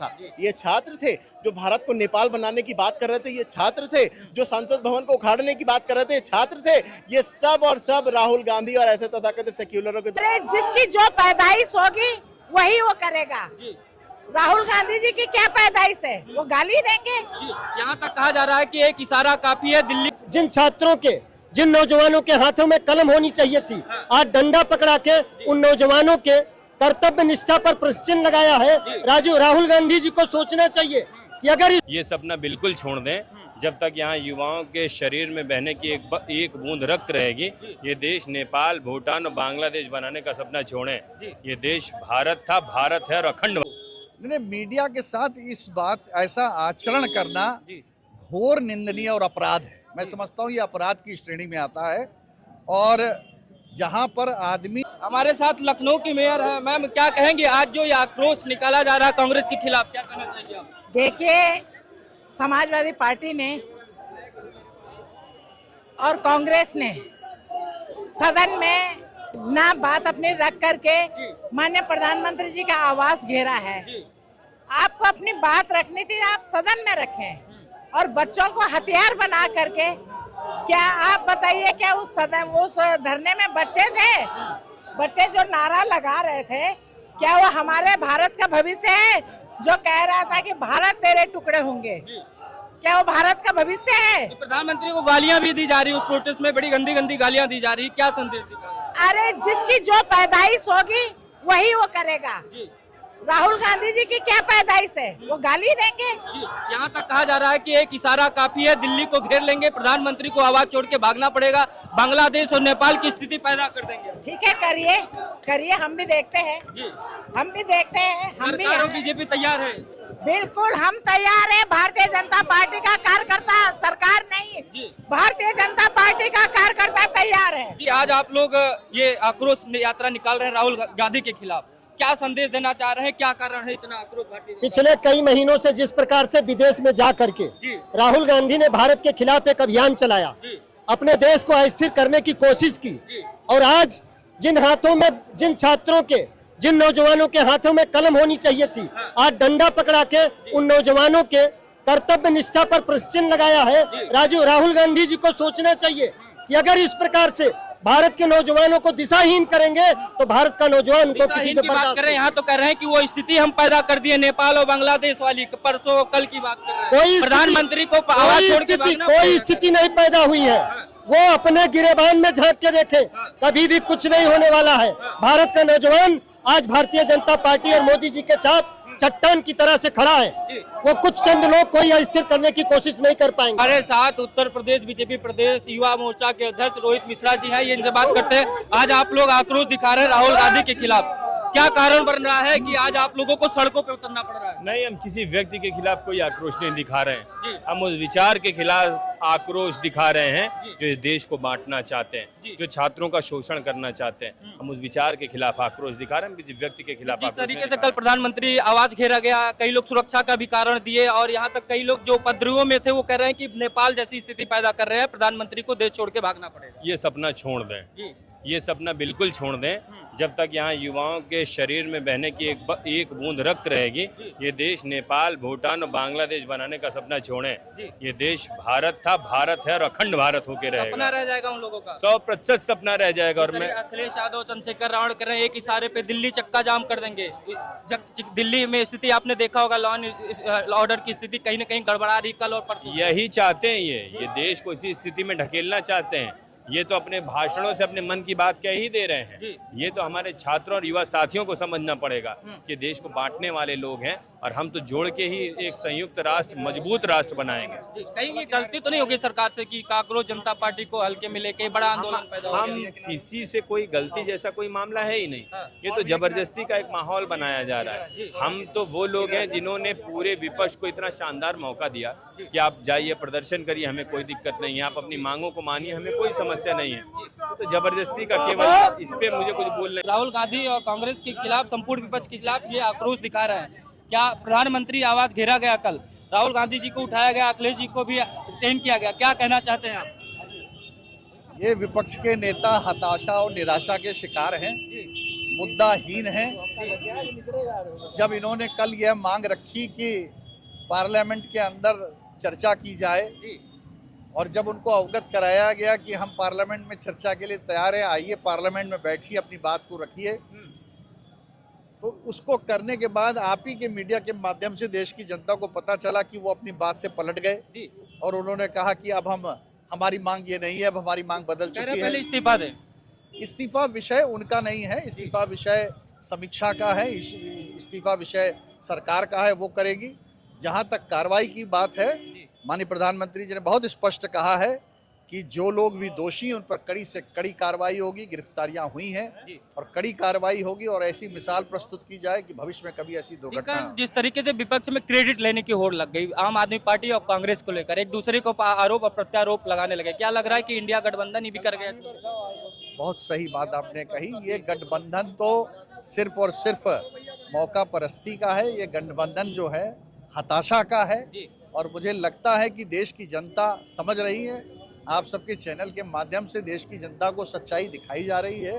था। ये छात्र थे जो भारत को नेपाल बनाने की बात कर रहे थे, ये छात्र थे जो संसद भवन को उखाड़ने की बात कर रहे थे, ये छात्र थे। ये सब और सब राहुल गांधी और ऐसे तथाकथित सेक्युलरों के जिसकी जो पैदाइश होगी वही वो करेगा। राहुल गांधी जी की क्या पैदाइश है, वो गाली देंगे। यहाँ तक कहा जा रहा है कि एक इशारा काफी है। दिल्ली जिन छात्रों के, जिन नौजवानों के हाथों में कलम होनी चाहिए थी, आज डंडा पकड़ा के उन नौजवानों के कर्तव्य निष्ठा पर प्रश्न लगाया है। राहुल गांधी जी को सोचना चाहिए कि अगर ये सपना बिल्कुल छोड़ दें। जब तक यहाँ युवाओं के शरीर में बहने की एक बूंद रक्त रहेगी, ये देश नेपाल, भूटान और बांग्लादेश बनाने का सपना छोड़ें। ये देश भारत था, भारत है और अखंड। मीडिया के साथ इस बात ऐसा आचरण करना घोर निंदनीय और अपराध है। मैं समझता हूँ ये अपराध की श्रेणी में आता है। और जहाँ पर आदमी हमारे साथ लखनऊ की मेयर है। मैम, क्या कहेंगे आज जो ये आक्रोश निकाला जा रहा है कांग्रेस के खिलाफ, क्या कहना चाहिए आप? देखिए, समाजवादी पार्टी ने और कांग्रेस ने सदन में ना बात अपनी रख करके माननीय प्रधानमंत्री जी का आवास घेरा है। आपको अपनी बात रखनी थी, आप सदन में रखें। और बच्चों को हथियार बना करके, क्या आप बताइए, क्या उस धरने में बच्चे थे? बच्चे जो नारा लगा रहे थे, क्या वो हमारे भारत का भविष्य है? जो कह रहा था कि भारत तेरे टुकड़े होंगे, क्या वो भारत का भविष्य है? तो प्रधानमंत्री को गालियां भी दी जा रही है, उस प्रोटेस्ट में बड़ी गंदी गंदी गालियां दी जा रही है, क्या संदेश दी जा रहा है? अरे जिसकी जो पैदाइश होगी वही वो करेगा। राहुल गांधी जी की क्या पैदाइश है, वो गाली देंगे। यहाँ तक कहा जा रहा है कि एक इशारा काफी है, दिल्ली को घेर लेंगे, प्रधानमंत्री को आवाज छोड़ के भागना पड़ेगा, बांग्लादेश और नेपाल की स्थिति पैदा कर देंगे। ठीक है, करिए, हम भी देखते हैं, हम भी बीजेपी तैयार है। बिल्कुल हम तैयार है। भारतीय जनता पार्टी का कार्यकर्ता, सरकार नहीं, भारतीय जनता पार्टी का कार्यकर्ता तैयार है। आज आप लोग ये आक्रोश यात्रा निकाल रहे हैं राहुल गांधी के खिलाफ, क्या संदेश देना चाह रहे हैं, क्या कारण है इतना आक्रोश? पिछले कई महीनों से जिस प्रकार से विदेश में जा करके राहुल गांधी ने भारत के खिलाफ एक अभियान चलाया, अपने देश को अस्थिर करने की कोशिश की, और आज जिन छात्रों के, जिन नौजवानों के हाथों में कलम होनी चाहिए थी, आज डंडा पकड़ा के उन नौजवानों के कर्तव्य निष्ठा पर प्रश्न लगाया है। राहुल गांधी जी को सोचना चाहिए कि अगर इस प्रकार से भारत के नौजवानों को दिशाहीन करेंगे तो भारत का नौजवान को किसी पे बर्दाश्त नहीं। यहाँ तो कह रहे हैं कि वो स्थिति हम पैदा कर दिए नेपाल और बांग्लादेश वाली, परसों कल की बात कर रहे हैं। प्रधानमंत्री को कोई स्थिति नहीं पैदा हुई है। वो अपने गिरेबान में झांक के देखे, कभी भी कुछ नहीं होने वाला है। भारत का नौजवान आज भारतीय जनता पार्टी और मोदी जी के साथ चट्टान की तरह से खड़ा है। वो कुछ चंद लोग कोई अस्थिर करने की कोशिश नहीं कर पाएंगे। हमारे साथ उत्तर प्रदेश बीजेपी प्रदेश युवा मोर्चा के अध्यक्ष रोहित मिश्रा जी हैं, ये इनसे बात करते हैं। आज आप लोग आक्रोश दिखा रहे हैं राहुल गांधी के खिलाफ, क्या कारण बन रहा है कि आज आप लोगों को सड़कों पे उतरना पड़ रहा है? नहीं, हम किसी व्यक्ति के खिलाफ कोई आक्रोश नहीं दिखा रहे हैं। हम उस विचार के खिलाफ आक्रोश दिखा रहे हैं जो इस देश को बांटना चाहते हैं, जो छात्रों का शोषण करना चाहते हैं। हम उस विचार के खिलाफ आक्रोश दिखा रहे हैं, किसी व्यक्ति के खिलाफ। जिस तरीके से कल प्रधानमंत्री आवास घेरा गया, कई लोग सुरक्षा का भी कारण दिए, और यहाँ तक कई लोग जो उपद्रवियों में थे वो कह रहे हैं कि नेपाल जैसी स्थिति पैदा कर रहे हैं, प्रधानमंत्री को देश छोड़ के भागना पड़ेगा। ये सपना छोड़ दें, ये सपना बिल्कुल छोड़ दें। जब तक यहाँ युवाओं के शरीर में बहने की एक बूंद रक्त रहेगी, ये देश नेपाल, भूटान और बांग्लादेश बनाने का सपना छोड़ें। ये देश भारत था, भारत है और अखंड भारत होके रहेगा। सपना रह जाएगा उन लोगों का, 100% सपना रह जाएगा। और मैं अखिलेश यादव, चंद्रशेखर रावण कर रहे हैं, एक इशारे पे दिल्ली चक्का जाम कर देंगे। दिल्ली में स्थिति आपने देखा होगा, लॉ एंड ऑर्डर की स्थिति कहीं न कहीं गड़बड़ा रही कल और परसों। यही चाहते हैं ये देश को इसी स्थिति में ढकेलना चाहते हैं। ये तो अपने भाषणों से अपने मन की बात कह ही दे रहे हैं। ये तो हमारे छात्रों और युवा साथियों को समझना पड़ेगा कि देश को बांटने वाले लोग हैं, और हम तो जोड़ के ही एक संयुक्त राष्ट्र, मजबूत राष्ट्र बनाएंगे। कहीं ये गलती तो नहीं होगी सरकार से कि कांग्रेस जनता पार्टी को हल्के में लेके बड़ा आंदोलन पैदा हो गया? हम किसी से कोई गलती जैसा कोई मामला है ही नहीं। ये तो जबरदस्ती का एक माहौल बनाया जा रहा है। हम तो वो लोग हैं जिन्होंने पूरे विपक्ष को इतना शानदार मौका दिया कि आप जाइए, प्रदर्शन करिए, हमें कोई दिक्कत नहीं है, आप अपनी मांगों को मानिए, हमें कोई समस्या नहीं है। तो जबरदस्ती का केवल इस पे मुझे कुछ बोलने। राहुल गांधी और कांग्रेस के खिलाफ, संपूर्ण विपक्ष के खिलाफ ये आक्रोश दिखा रहे हैं। क्या प्रधानमंत्री आवास घेरा गया कल, राहुल गांधी जी को उठाया गया, अखिलेश जी को भी डिटेन किया गया, क्या कहना चाहते हैं आप? ये विपक्ष के नेता हताशा और निराशा के शिकार हैं। मुद्दाहीन हैं। जब इन्होंने कल यह मांग रखी कि पार्लियामेंट के अंदर चर्चा की जाए और जब उनको अवगत कराया गया कि हम पार्लियामेंट में चर्चा के लिए तैयार हैं, आइए पार्लियामेंट में बैठिए, अपनी बात को रखिए, तो उसको करने के बाद आप ही के मीडिया के माध्यम से देश की जनता को पता चला कि वो अपनी बात से पलट गए और उन्होंने कहा कि अब हमारी मांग ये नहीं है, अब हमारी मांग बदल चुकी है। इस्तीफा दें। इस्तीफा विषय उनका नहीं है, इस्तीफा विषय समीक्षा का है, इस्तीफा विषय सरकार का है, वो करेगी। जहां तक कार्रवाई की बात है, माननीय प्रधानमंत्री जी ने बहुत स्पष्ट कहा है कि जो लोग भी दोषी उन पर कड़ी से कड़ी कार्रवाई होगी, गिरफ्तारियां हुई हैं और कड़ी कार्रवाई होगी और ऐसी मिसाल प्रस्तुत की जाए कि भविष्य में कभी ऐसी दुर्घटना। जिस तरीके से विपक्ष में क्रेडिट लेने की होड़ लग गई आम आदमी पार्टी और कांग्रेस को लेकर, एक दूसरे को आरोप और प्रत्यारोप लगाने लगे, क्या लग रहा है कि इंडिया गठबंधन ही बिखर गया? बहुत सही बात आपने कही। ये गठबंधन तो सिर्फ और सिर्फ मौका परस्ती का है, ये गठबंधन जो है हताशा का है और मुझे लगता है कि देश की जनता समझ रही है। आप सबके चैनल के माध्यम से देश की जनता को सच्चाई दिखाई जा रही है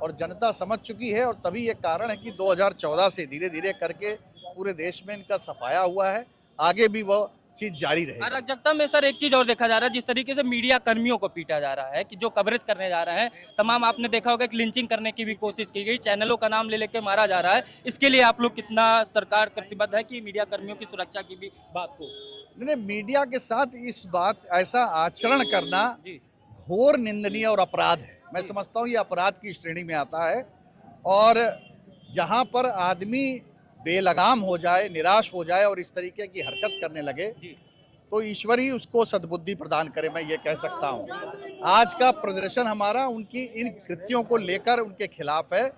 और जनता समझ चुकी है और तभी ये कारण है कि 2014 से धीरे धीरे करके पूरे देश में इनका सफाया हुआ है, आगे भी वो चीज जारी रहेगी। अराजकता में सर एक चीज और देखा जा रहा है, जिस तरीके से मीडिया कर्मियों को पीटा जा रहा है कि जो कवरेज करने जा रहे हैं, तमाम आपने देखा होगा कि लिंचिंग करने की भी कोशिश की गई, चैनलों का नाम ले लेके मारा जा रहा है। इसके लिए आप लोग कितना सरकार प्रतिबद्ध है कि मीडिया कर्मियों की सुरक्षा की भी बात हो? नहीं, मीडिया के साथ इस बात ऐसा आचरण करना घोर निंदनीय और अपराध है। मैं समझता हूँ ये अपराध की श्रेणी में आता है और जहाँ पर आदमी बेलगाम हो जाए, निराश हो जाए और इस तरीके की हरकत करने लगे तो ईश्वर ही उसको सद्बुद्धि प्रदान करे, मैं ये कह सकता हूँ। आज का प्रदर्शन हमारा उनकी इन कृत्यों को लेकर उनके खिलाफ है,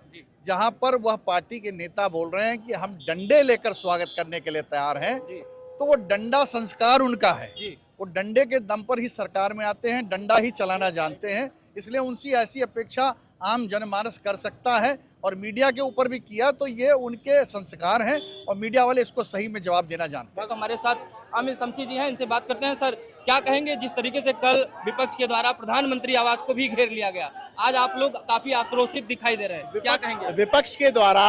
जहाँ पर वह पार्टी के नेता बोल रहे हैं कि हम डंडे लेकर स्वागत करने के लिए तैयार हैं, तो वो डंडा संस्कार उनका है, वो डंडे के दम पर ही सरकार में आते हैं, डंडा ही चलाना जानते हैं, इसलिए उनसे ऐसी अपेक्षा आम जनमानस कर सकता है और मीडिया के ऊपर भी किया तो ये उनके संस्कार हैं और मीडिया वाले इसको सही में जवाब देना जानते हैं। हमारे साथ आमिर शमसी जी हैं, इनसे बात करते हैं। सर, क्या कहेंगे जिस तरीके से कल विपक्ष के द्वारा प्रधानमंत्री आवास को भी घेर लिया गया, आज आप लोग काफी आक्रोशित दिखाई दे रहे हैं, क्या कहेंगे? विपक्ष के द्वारा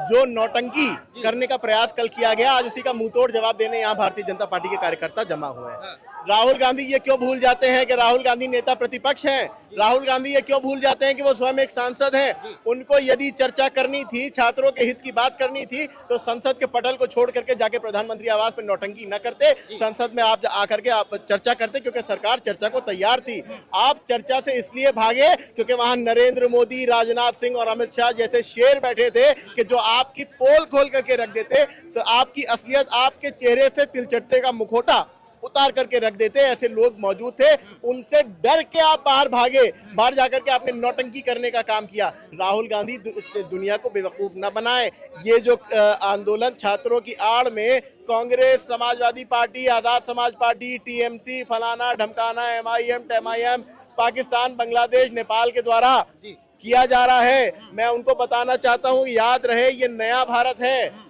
जो नौटंकी करने का प्रयास कल किया गया, आज उसी का मुंहतोड़ जवाब देने यहाँ भारतीय जनता पार्टी के कार्यकर्ता जमा हुए हैं। राहुल गांधी ये क्यों भूल जाते हैं कि राहुल गांधी नेता प्रतिपक्ष हैं? राहुल गांधी ये क्यों भूल जाते हैं कि वो स्वयं एक सांसद हैं? उनको यदि चर्चा करनी थी, छात्रों के हित की बात करनी थी, तो संसद के पटल को छोड़ करके जाके प्रधानमंत्री आवास पर नौटंकी न करते, संसद में आप आकर के आप चर्चा करते, क्योंकि सरकार चर्चा को तैयार थी। आप चर्चा से इसलिए भागे क्योंकि वहां नरेंद्र मोदी, राजनाथ सिंह और अमित शाह जैसे शेर बैठे थे कि जो आपकी पोल खोल करके रख देते, तो आपकी असलियत, आपके चेहरे से तिलचट्टे का मुखौटा उतार करके रख देते। ऐसे लोग मौजूद थे, उनसे डर के आप बाहर भागे, बाहर जाकर के आपने नौटंकी करने का काम किया। राहुल गांधी दुनिया को बेवकूफ न बनाए। ये जो आंदोलन छात्रों की आड़ में Congress, Samajwadi party, Azad Samaj party, TMC, फलाना ढमकाना, एमआईएम, टेमआईएम, पाकिस्तान, बांग्लादेश, नेपाल के द्वारा किया जा रहा है, मैं उनको बताना चाहता हूँ, याद रहे ये नया भारत है।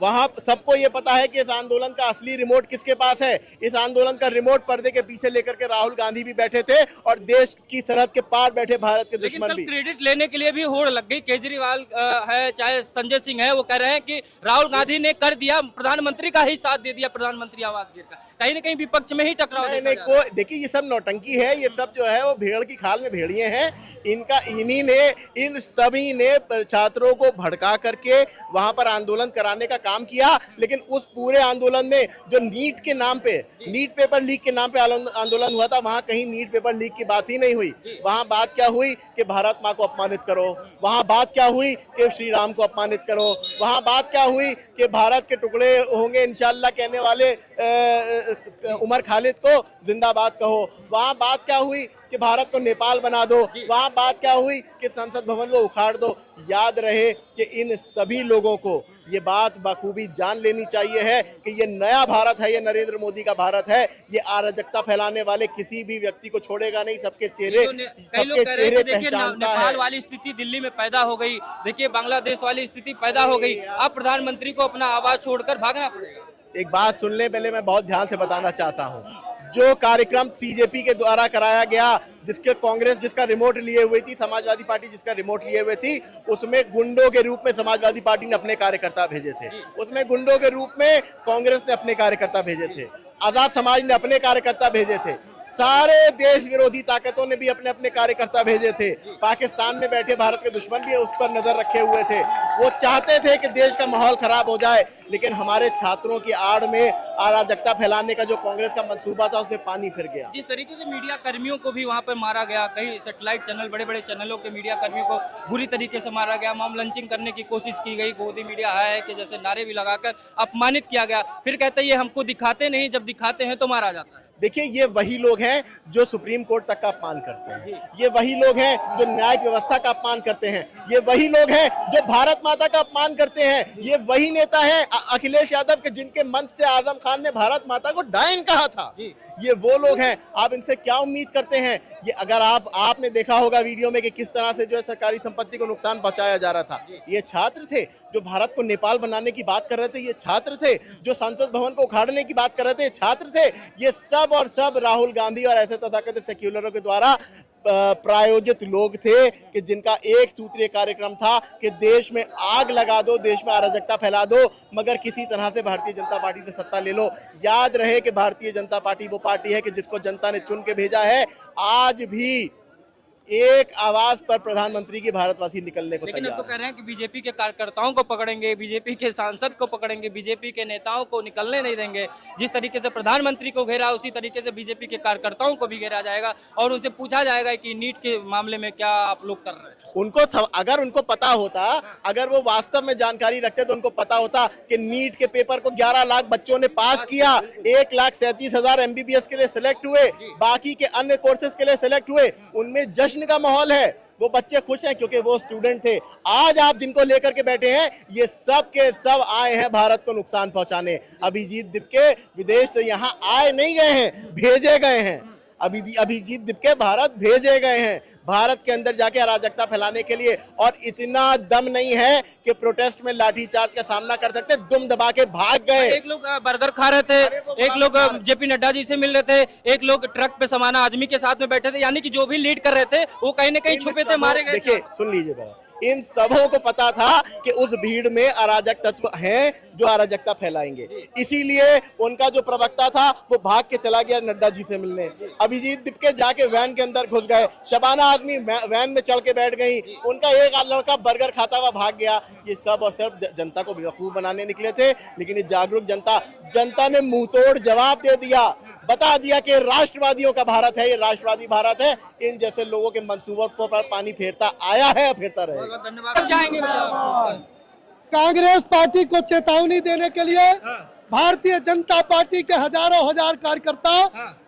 वहां सबको ये पता है कि इस आंदोलन का असली रिमोट किसके पास है। इस आंदोलन का रिमोट पर्दे के पीछे लेकर के राहुल गांधी भी बैठे थे और देश की सरहद के पार बैठे भारत के दुश्मन भी। क्रेडिट लेने के लिए भी होड़ लग गई। केजरीवाल है, चाहे संजय सिंह है, वो कह रहे हैं कि राहुल गांधी ने कर दिया, प्रधानमंत्री का ही साथ दे दिया प्रधानमंत्री आवास गिरकर। कहीं ना कहीं विपक्ष में ही टकराव देखिए ये सब नौटंकी है, ये सब जो है वो भेड़ की खाल में भेड़िए हैं। इनका इन सभी ने छात्रों को भड़का करके वहां पर आंदोलन कराने का काम किया, लेकिन उस पूरे आंदोलन में जो नीट के नाम पे, नीट पेपर लीक के नाम पे आंदोलन हुआ था, वहां कहीं नीट पेपर लीक की बात ही नहीं हुई। वहां बात क्या हुई कि भारत माँ को अपमानित करो, वहां बात क्या हुई कि श्री राम को अपमानित करो, वहां बात क्या हुई कि भारत के टुकड़े होंगे इंशाल्लाह कहने वाले उमर खालिद को जिंदाबाद कहो, वहां बात क्या हुई कि भारत को नेपाल बना दो, वहां बात क्या हुई कि संसद भवन को उखाड़ दो। याद रहे कि इन सभी लोगों को ये बात बखूबी जान लेनी चाहिए है कि ये नया भारत है, ये नरेंद्र मोदी का भारत है। ये अराजकता फैलाने वाले किसी भी व्यक्ति को छोड़ेगा नहीं, सबके चेहरे पहचानता है। नेपाल वाली स्थिति दिल्ली में पैदा हो गई, देखिए बांग्लादेश वाली स्थिति पैदा हो गई, अब प्रधानमंत्री को अपना आवाज छोड़कर भागना पड़ेगा। एक बात सुन ले, पहले मैं बहुत ध्यान से बताना चाहता हूँ। जो कार्यक्रम सीजेपी के द्वारा कराया गया, जिसके कांग्रेस जिसका रिमोट लिए हुई थी, समाजवादी पार्टी जिसका रिमोट लिए हुए थी, उसमें गुंडों के रूप में समाजवादी पार्टी ने अपने कार्यकर्ता भेजे थे, उसमें गुंडों के रूप में कांग्रेस ने अपने कार्यकर्ता भेजे थे, आजाद समाज ने अपने कार्यकर्ता भेजे थे, सारे देश विरोधी ताकतों ने भी अपने अपने कार्यकर्ता भेजे थे, पाकिस्तान में बैठे भारत के दुश्मन भी उस पर नजर रखे हुए थे। वो चाहते थे कि देश का माहौल खराब हो जाए, लेकिन हमारे छात्रों की आड़ में अराजकता फैलाने का जो कांग्रेस का मंसूबा था उसमें पानी फिर गया। जिस तरीके से मीडिया कर्मियों को भी वहां पर मारा गया, कई सैटेलाइट चैनल, बड़े बड़े चैनलों के मीडिया कर्मियों को बुरी तरीके से मारा गया, मॉब लंचिंग करने की कोशिश की गई, गोदी मीडिया है कि जैसे नारे भी लगाकर अपमानित किया गया, फिर कहते ये हमको दिखाते नहीं, जब दिखाते हैं तो मारा जाता है। देखिए, ये वही लोग हैं जो सुप्रीम कोर्ट तक का अपमान करते हैं, ये वही लोग हैं जो न्यायिक व्यवस्था का अपमान करते हैं, ये वही लोग हैं जो भारत माता का अपमान करते हैं, ये वही नेता हैं अखिलेश यादव के जिनके मंच से आजम खान ने भारत माता को डायन कहा था। ये वो लोग हैं। आप इनसे क्या उम्मीद करते हैं? ये अगर आपने देखा होगा वीडियो में कि किस तरह से जो है सरकारी संपत्ति को नुकसान पहुंचाया जा रहा था, ये छात्र थे जो भारत को नेपाल बनाने की बात कर रहे थे, ये छात्र थे जो संसद भवन को उखाड़ने की बात कर रहे थे, छात्र थे। ये सब और सब राहुल गांधी और ऐसे तथाकथित सेक्युलरों के द्वारा प्रायोजित लोग थे कि जिनका एक सूत्रीय कार्यक्रम था कि देश में आग लगा दो, देश में अराजकता फैला दो, मगर किसी तरह से भारतीय जनता पार्टी से सत्ता ले लो। याद रहे कि भारतीय जनता पार्टी वो पार्टी है कि जिसको जनता ने चुन के भेजा है। आज भी एक आवाज पर प्रधानमंत्री की भारतवासी निकलने को लेकिन तैयार अब तो है। कह रहे हैं कि बीजेपी के कार्यकर्ताओं को पकड़ेंगे, बीजेपी के सांसद को पकड़ेंगे, बीजेपी के नेताओं को निकलने नहीं देंगे। जिस तरीके से प्रधानमंत्री को घेरा, उसी तरीके से बीजेपी के कार्यकर्ताओं को भी घेरा जाएगा और उनसे पूछा जाएगा कि नीट के मामले में क्या आप लोग कर रहे हैं। उनको अगर उनको पता होता, अगर वो वास्तव में जानकारी रखते तो उनको पता होता कि नीट के पेपर को 11 लाख बच्चों ने पास किया, 1,37,000 MBBS के लिए सिलेक्ट हुए, बाकी के अन्य कोर्सेज के लिए सिलेक्ट हुए। उनमें जश्न का माहौल है, वो बच्चे खुश हैं क्योंकि वो स्टूडेंट थे। आज आप जिनको लेकर के बैठे हैं, ये सब के सब आए हैं भारत को नुकसान पहुंचाने। अभिजीत दिपके विदेश से यहाँ आए नहीं गए हैं, भेजे गए हैं। अभिजीत दिपके भारत भेजे गए हैं, भारत के अंदर जाके अराजकता फैलाने के लिए। और इतना दम नहीं है कि प्रोटेस्ट में लाठीचार्ज का सामना कर सकते, दुम दबा के भाग गए। एक लोग बर्गर खा रहे थे, एक लोग जेपी नड्डा जी से मिल रहे थे, एक लोग ट्रक पे समाना आदमी के साथ में बैठे थे, यानी कि जो भी लीड कर रहे थे वो कहीं ना कहीं छुपे थे, मारे गए। देखिए, सुन लीजिए जरा, इन सबों को पता था कि उस भीड़ में अराजक तत्व हैं जो अराजकता फैलाएंगे, इसीलिए उनका जो प्रवक्ता था वो भाग के चला गया नड्डा जी से मिलने। अभिजीत दिपके जाके वैन के अंदर घुस गए, शबाना आदमी वैन में चढ़ के बैठ गई, उनका एक लड़का बर्गर खाता हुआ भाग गया। ये सब और सब जनता को बेवकूफ बनाने निकले थे, लेकिन ये जागरूक जनता ने मुंह तोड़ जवाब दे दिया, बता दिया कि राष्ट्रवादियों का भारत है, ये राष्ट्रवादी भारत है। इन जैसे लोगों के मंसूबों पर पानी फेरता आया है और फेरता रहेगा। धन्यवाद। जाएंगे कांग्रेस पार्टी को चेतावनी देने के लिए भारतीय जनता पार्टी के हजारों हजार कार्यकर्ता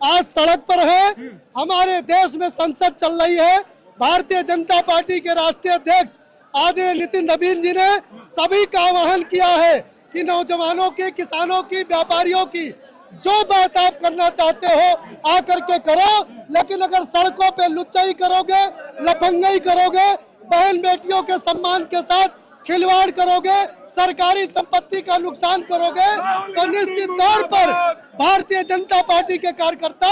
आज सड़क पर है। हमारे देश में संसद चल रही है। भारतीय जनता पार्टी के राष्ट्रीय अध्यक्ष आदरणीय नितिन नवीन जी ने सभी का आह्वान किया है कि नौजवानों की, किसानों की, व्यापारियों की जो बात आप करना चाहते हो आकर के करो, लेकिन अगर सड़कों पे लुच्चाई करोगे, लफंगाई करोगे, बहन बेटियों के सम्मान के साथ खिलवाड़ करोगे, सरकारी संपत्ति का नुकसान करोगे, तो निश्चित तौर पर भारतीय जनता पार्टी के कार्यकर्ता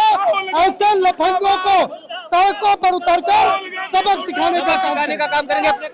ऐसे लफंगों को सड़कों पर उतरकर सबक सिखाने का काम करेंगे अपने